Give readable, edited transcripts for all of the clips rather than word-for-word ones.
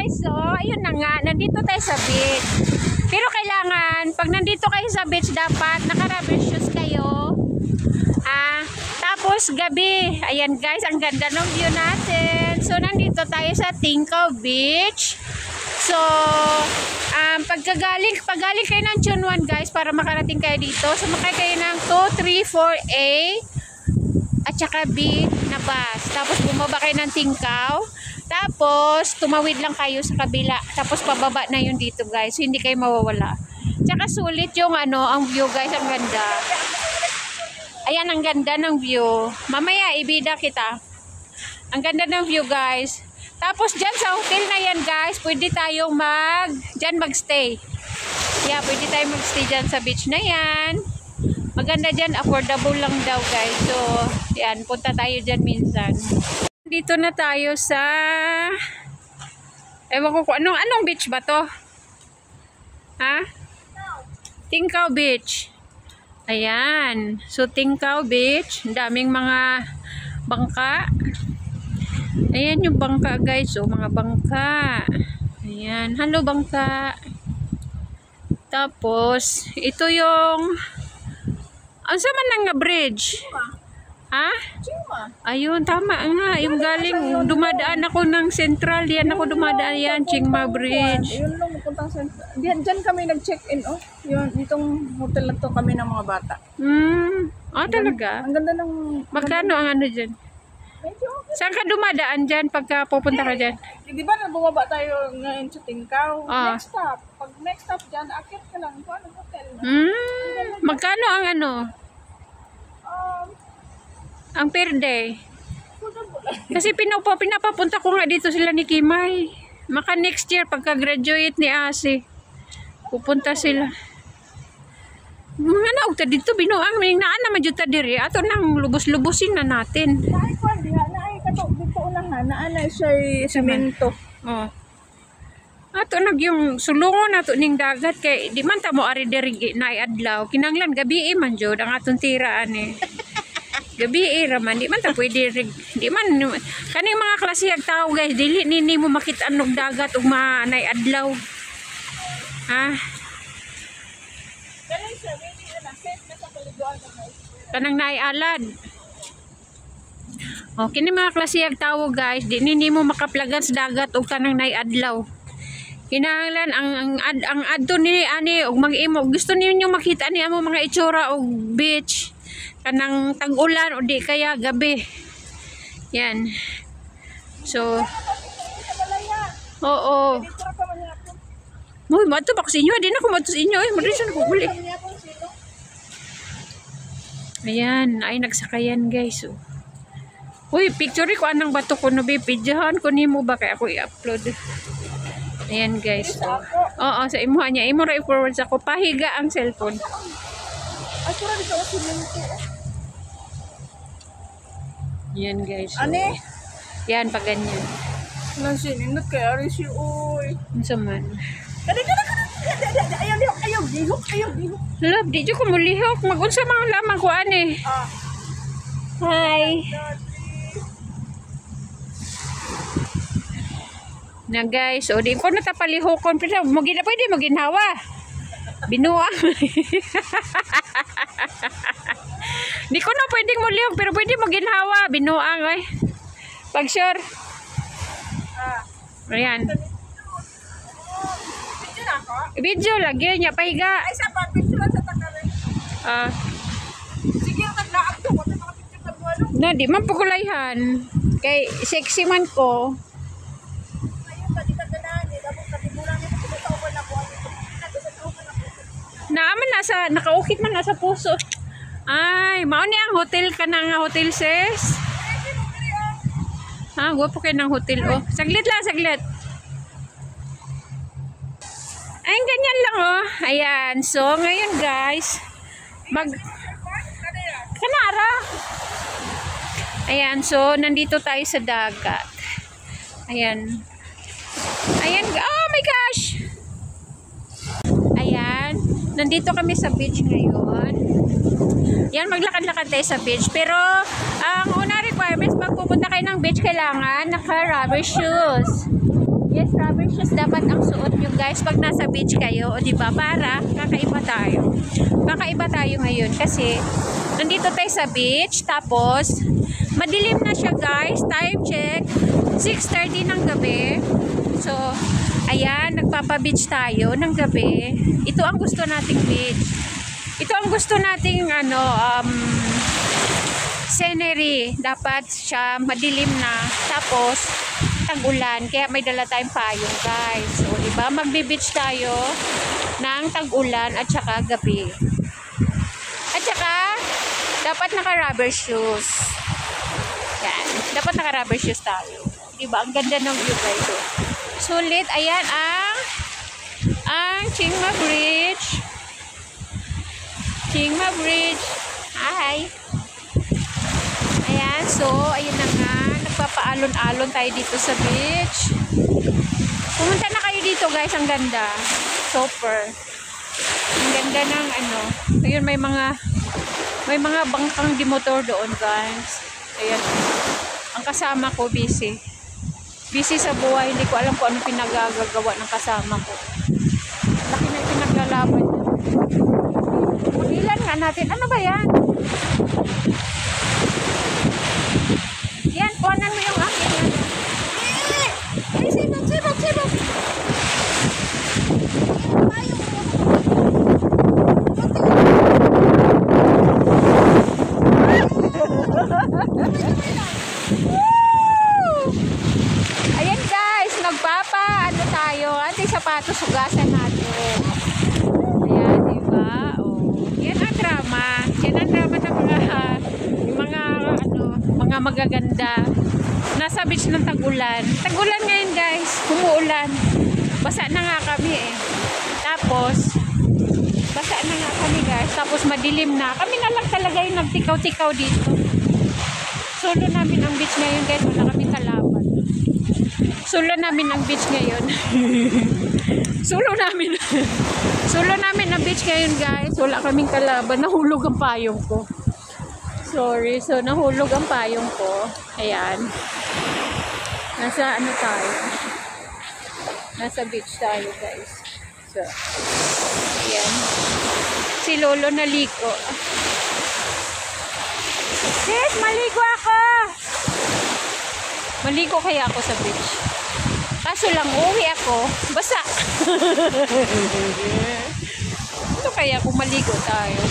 guys, so ayun na nga, nandito tayo sa beach. Pero kailangan, pag nandito kayo sa beach, dapat naka-rubber shoes kayo. Tapos gabi, ayan guys, ang ganda ng view natin. So nandito tayo sa Tingkaw Beach. So paggaling kayo ng Chunwan guys, para makarating kayo dito, sumakay kayo ng 234A at saka B na bus. Tapos bumaba kayo ng Tingkaw. Tapos tumawid lang kayo sa kabila. Tapos pababa na yun dito guys. So, hindi kayo mawawala. Tsaka sulit yung ang view guys, ang ganda. Ayan, ang ganda ng view. Mamaya ibida kita. Ang ganda ng view guys. Tapos dyan sa hotel na yan guys, pwede tayong dyan magstay. Yeah, pwede tayong magstay dyan sa beach na yan. Maganda dyan, affordable lang daw guys. So, yan, punta tayo dyan minsan. Dito na tayo sa ewan ko kung anong beach ba to? Ha? Tingkaw Beach. Ayan. So, Tingkaw Beach. Daming mga bangka. Ayan yung bangka guys. So, mga bangka. Ayan. Hello bangka. Tapos, ito yung ang sama ng bridge. Ha? Ayun, tama nga. Yung galing, dumadaan ako ng Central. Yan ako dumadaan yan. Chingma Bridge. Ayun lang, pupuntang Central. Diyan kami nag-check-in, oh. Yun, itong hotel na to kami ng mga bata. Talaga? Ang ganda ng... Magkano ang ano dyan? Medyo okay. Saan ka dumadaan dyan pagka pupunta ka dyan? Di ba na bumaba tayo ngayon sa Tingkaw? Ah. Next stop. Pag next stop dyan, akit ka lang. Kung anong hotel na. Magkano ang ano? Ang per day? Kasi pinapapunta ko nga dito sila ni Kimay. Maka next year, pagka-graduate ni Asi, pupunta sila. Mga naog ta dito, binuang may naan naman dito diri. Ato nang lubos-lubusin na natin. Naay ko, naay ka to. Dito ulang ha. Naanay siya semento. Oh. Ato nag yung sulungon nato ning dagat kay di man ta mo ari diri na adlaw. Kinanglan gabi man jud ang atong tiraan eh. Gabi raman di man ta pwede di man kaning mga klaseng tao guys dili nini mo makita anog dagat ug manay adlaw. Kanang naay alad. Kini mga klaseng tao guys di nini mo makaplagan sa dagat ug kanang naay adlaw. Kinahanglan ang adto ni ani ug mag-imo gusto niyo makita ni amo mga itsura og beach kanang tag-ulan o di kaya gabi. Yan. So, oo. Moy, mato ba sa inyo? Di na ko mato sa inyo. Madrisan ko huli. Ayan. Ay, nagsakayan guys. Uy, picture ko anang bato ko. Nabipidyahan ko ni mo ba kaya ako i-upload. Ayan guys. So, oo, sa imuha niya. Imo ra i-forward sa ko. Pahiga ang cellphone. Yan guys. So, yan pag ganyan. Nang sininot kaya rin si uy. Unsa man? Ayaw, dihok. Love, di ko mulihok. Mag-unsa man lamang ko ani. Hi. Na guys, o di ko natapalihokon pero pwede mo ginhawa. Binuang. Di ko na pwedeng mulihok pero pwede mo ginhawa. Binuang oy. Pag sure. Ayan. Video lagi niya pahiga. Ay, sa picture sa takarin. Sige, taglaag to. Wala makapicture na buwan. Na, di man pukulayhan. Kay sexy man ko. Ayun, taglaag. Dapat katibulan nito. Pinatawag na buwan. Naaman nakaukit man nasa puso. Ay, mao ni ang hotel ka na nga hotel sis. Guwapo kayo ng hotel oh. Saglit lang, saglit. Ay, ganyan lang oh. Ayan, so ngayon guys, kanara. Ayan, so nandito tayo sa dagat. Ayan. Ayan, oh my gosh. Ayan, nandito kami sa beach ngayon. Yan, maglakad-lakad tayo sa beach. Pero, ang una requirements, pag pupunta kayo ng beach, kailangan naka-rubber shoes. Yes, guys, rubber shoes dapat ang suot nyo guys pag nasa beach kayo, o diba? Para kakaiba tayo. Kakaiba tayo ngayon kasi nandito tayo sa beach, tapos madilim na siya guys. Time check, 6:30 ng gabi. So, ayan, nagpapa-beach tayo ng gabi. Ito ang gusto nating beach. Ito ang gusto nating scenery. Dapat siya madilim na, tapos tag-ulan, kaya may dala tayong payong guys. So, diba, magbe-beach tayo ng tag-ulan at saka gabi. At saka, dapat naka-rubber shoes. Yan, dapat naka-rubber shoes tayo. Diba, ang ganda ng view guys. Sulit, ayan ang Chingma Bridge. Chingma Bridge. Hi. Ayan, so, ayun na nga. Nagpapaalon-alon tayo dito sa beach. Pumunta na kayo dito guys, ang ganda. Super. Ang ganda ng ayun, may mga bangkang dimotor doon guys. Ayan. Ang kasama ko busy. Busy sa buhay, hindi ko alam kung ano pinagagawa ng kasama ko. Laki na pinaglalaban. Ilan nga natin. Ano ba yan? Yan, kuhanan mo yung akin yan. Ay, sibak. Ayan guys, tayo. Ating sapatos, hugasan natin. Ayan, diba? Oh. Yan ang drama. Yan ang drama ng mga magaganda. Nasa beach ng tag-ulan. Tag-ulan ngayon guys. Umuulan. Basa na nga kami eh. Tapos, basa na nga kami guys. Tapos madilim na. Kami na lang talaga yung nagtikaw-tikaw dito. Solo namin ang beach ngayon guys. Wala kami kalaban. Solo namin ang beach ngayon. Solo namin ang beach ngayon guys. Wala kaming kalaban. Nahulog ang payong ko. Sorry. So, nahulog ang payong ko. Ayan. Nasa ano tayo? Nasa beach tayo guys. So, ayan. Si Lolo naliko. Sis, maligo ako! Maligo kaya ako sa beach. Kaso lang, uwi ako. Basa. Ito kaya kung maligo tayo.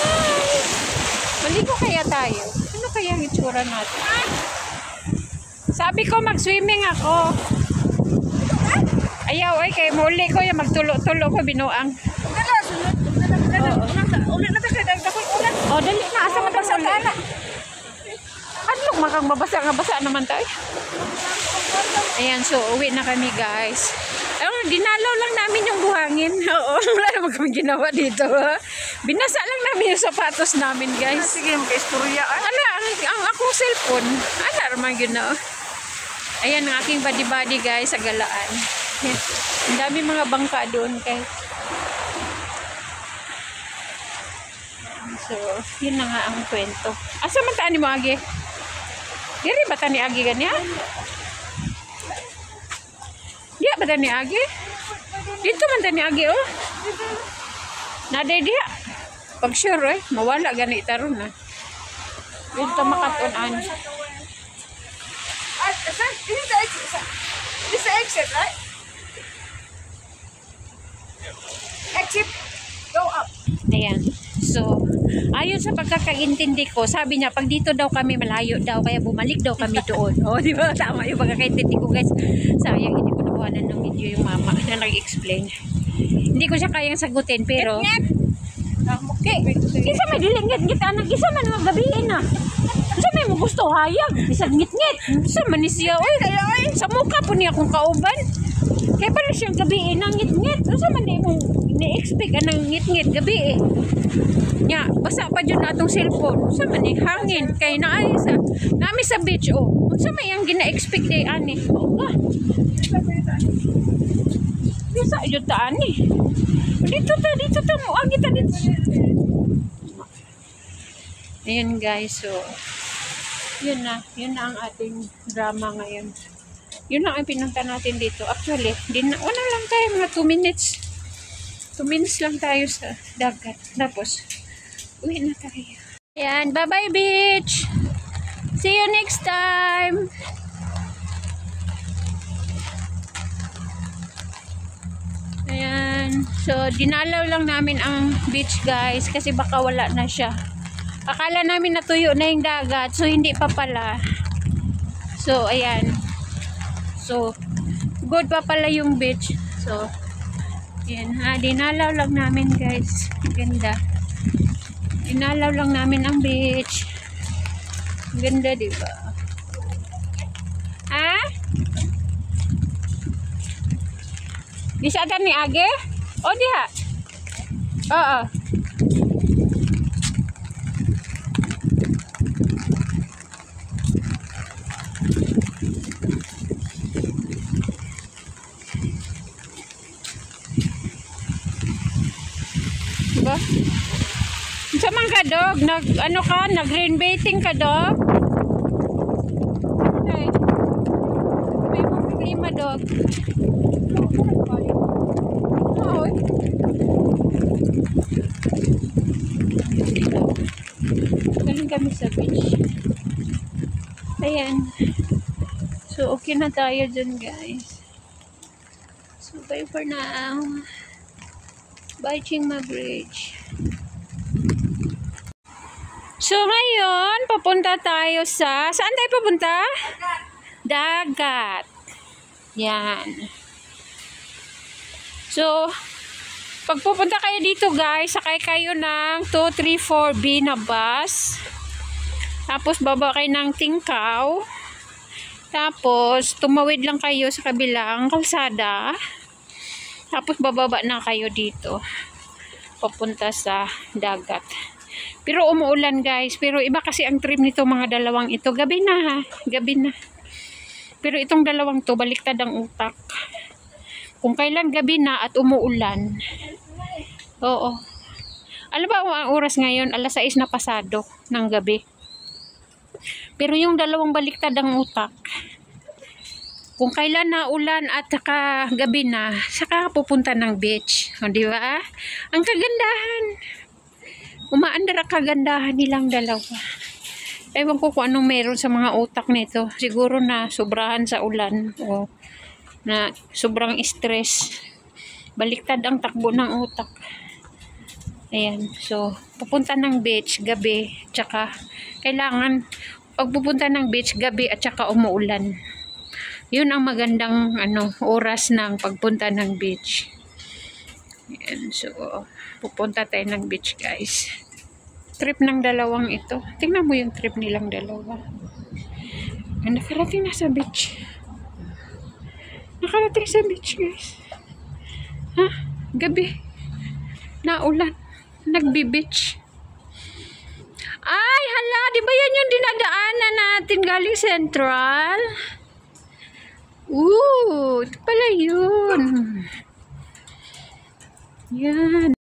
Ay, maligo kaya tayo. Ano kaya ang itsura natin? Sabi ko mag-swimming ako. Ayaw, ay kay muli ko yung magtulo-tulo ko binuang. Oh, dali na. Asa mabasa ka na? Ano makang mabasa nga basa naman tayo? Ayan, so uwi na kami guys. Dinalaw lang namin yung buhangin. Oo, wala naman kami ginawa dito. Binasa lang namin yung sapatos namin guys. Sige, maka-istorya. Ang akong cellphone. Ano naman ginawa? Ayan ang aking body-body guys sa galaan. Ang dami mga bangka doon guys. So, yun na nga ang kwento. Asa man taan ni mo, Agi? Diri ba taan ni Agi ganyan? Di ba taan ni Agi? Dito man taan ni Agi, oh. Naday diya. Pag sure, mawala gani taron na. Dito makatunan. This is the exit, right? Exit. Go up. Ayan. So, ayon sa pagkakaintindi ko, sabi niya, pag dito daw kami malayo daw, kaya bumalik daw kami doon. O, di ba? Tama yung pagkakaintindi ko, guys. Sayang, hindi ko nakuhanan ng video yung mama na nag-explain. Hindi ko siya kayang sagutin, pero... Okay. Isa may dilingit-ngit, anak. Isa man magabihin na. Isa may mo gusto hayag. Isa ngit-ngit. Isa man ni siya, oy. Sa mukha po niya akong kauban. Kaya pala siyang gabihin ng ngit-ngit. Isa man ni mong ni-expect anang ngit-ngit gabi eh. Nya, basa pa dyan na itong cellphone. Sa man eh, hangin. Kaya naayos ah. Nami sa beach, oh. Sa may ang gina-expect day, ani. Oh, ah. Bisa yun taan eh. Dito ta mo. Ah, kita dito. Ayan guys, so. Yun na ang ating drama ngayon. Yun lang ang pinunta natin dito. Actually, wala lang tayo, mga 2 minutes. 2 minutes lang tayo sa dagat. Tapos, uwi na tayo. Ayan, bye-bye beach! See you next time! Ayan. So, dinalaw lang namin ang beach guys kasi baka wala na siya. Akala namin natuyo na yung dagat. So, hindi pa pala. So, ayan. So, good pa pala yung beach. So, ayan ha. Dinalaw lang namin guys. Ganda. Dinalaw lang namin ang beach. Ganda diba? Ha? Di sa ni Age? O diha? Oo. Diba? Sa man ka dog? Nag-rainbaiting ka dog? Okay. May problema dog. Galing kami sa beach. Ayan. So, okay na tayo dyan, guys. So, bye for now. Bye, Chingma Bridge. So, ngayon, papunta tayo sa... Saan tayo papunta? Dagat. Yan. So, pag pupunta kayo dito guys, sakay kayo ng 234B na bus. Tapos baba kayo ng Tingkaw. Tapos tumawid lang kayo sa kabilang kalsada. Tapos bababa na kayo dito. Papunta sa dagat. Pero umuulan guys. Pero iba kasi ang trip nito mga dalawang ito. Gabi na ha. Gabi na. Pero itong dalawang to, baliktad ang utak. Kung kailan gabi na at umuulan. Oo. Alam ba ang oras ngayon? 6:00 na pasado ng gabi. Pero yung dalawang baliktad ang utak. Kung kailan na ulan at saka gabi na, saka pupunta ng beach. O, di ba? Ang kagandahan. Umaandar ang kagandahan nilang dalawa. Ewan ko kung anong meron sa mga utak nito. Siguro na sobrahan sa ulan. O na sobrang stress. Baliktad ang takbo ng utak. Ayan. So, pupunta ng beach gabi. Tsaka, kailangan pag pupunta ng beach gabi at tsaka umuulan. Yun ang magandang oras ng pagpunta ng beach. Ayan. So, pupunta tayo ng beach guys. Trip ng dalawang ito. Tingnan mo yung trip nilang dalawa. Nakarating na sa beach. Nakarating sa beach guys. Ha? Gabi. Naulan. Nagbi-beach. Ay, hala. Di ba yan yung dinadaanan natin galing Central? Ito pala yun. Yan.